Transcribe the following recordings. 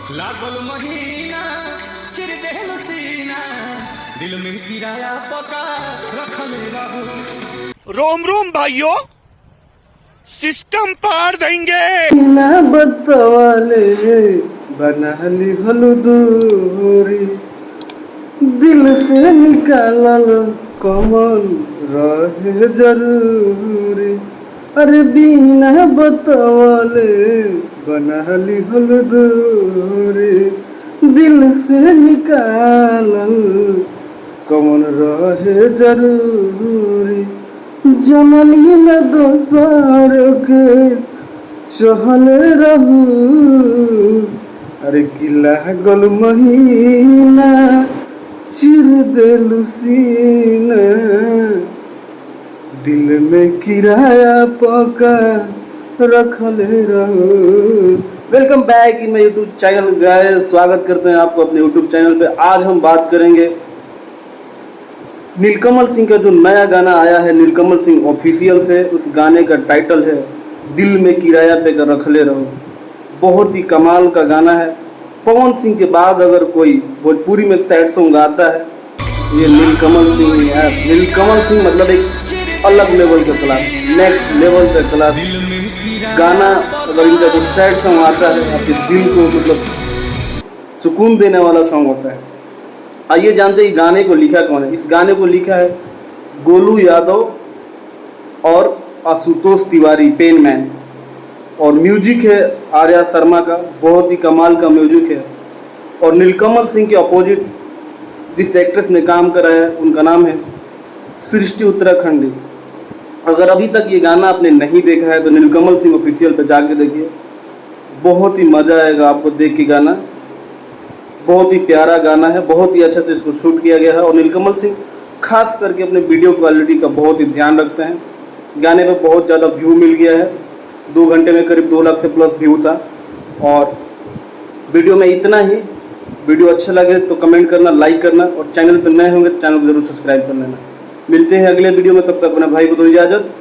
लागल महीना चिर देहल सीना दिल में किराया पका रखले रहू। रोम रोम भाइयों, सिस्टम पार देंगे। ना बतवाले बनहली हलू दूरी, दिल से निकालल कमल रहे जरूरी। अरे बिना बतवाले बनहली हलू दूरी, दिल से निकालल कमल रहे जरूरी। जननी न दोसर के चहल रहू, अरे किला गल महीना चिर देलू सीना, दिल में किराया पका रखले रहू। Welcome back in my YouTube channel guys, स्वागत करते हैं आपको अपने यूट्यूब चैनल पे। आज हम बात करेंगे नीलकमल सिंह का जो नया गाना आया है, नीलकमल सिंह ऑफिशियल से। उस गाने का टाइटल है दिल में किराया पे कर रखले रहो। बहुत ही कमाल का गाना है। पवन सिंह के बाद अगर कोई भोजपुरी में सैड सॉन्ग गाता है ये नीलकमल सिंह ही है। नीलकमल सिंह मतलब एक अलग लेवल का क्लास, नेक्स्ट लेवल का क्लास गाना। अगर इनका जो सैड सॉन्ग आता है आपके दिल को मतलब सुकून देने वाला सॉन्ग होता है। आइए जानते हैं गाने को लिखा कौन है। इस गाने को लिखा है गोलू यादव और आशुतोष तिवारी, पेन मैन। और म्यूजिक है आर्या शर्मा का, बहुत ही कमाल का म्यूजिक है। और नीलकमल सिंह के अपोजिट जिस एक्ट्रेस ने काम करा है उनका नाम है सृष्टि उत्तराखंडी। अगर अभी तक ये गाना आपने नहीं देखा है तो नीलकमल सिंह ऑफिशियल पे जाके देखिए, बहुत ही मज़ा आएगा आपको देख के। गाना बहुत ही प्यारा गाना है, बहुत ही अच्छा से इसको शूट किया गया है। और नीलकमल सिंह खास करके अपने वीडियो क्वालिटी का बहुत ही ध्यान रखते हैं। गाने पे बहुत ज़्यादा व्यू मिल गया है, 2 घंटे में करीब 2 लाख से प्लस व्यू था। और वीडियो में इतना ही। वीडियो अच्छा लगे तो कमेंट करना, लाइक करना, और चैनल पर नए होंगे तो चैनल को जरूर सब्सक्राइब कर लेना। मिलते हैं अगले वीडियो में, तब तक अपने भाई को दो इजाज़त।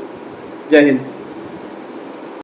जय हिंद।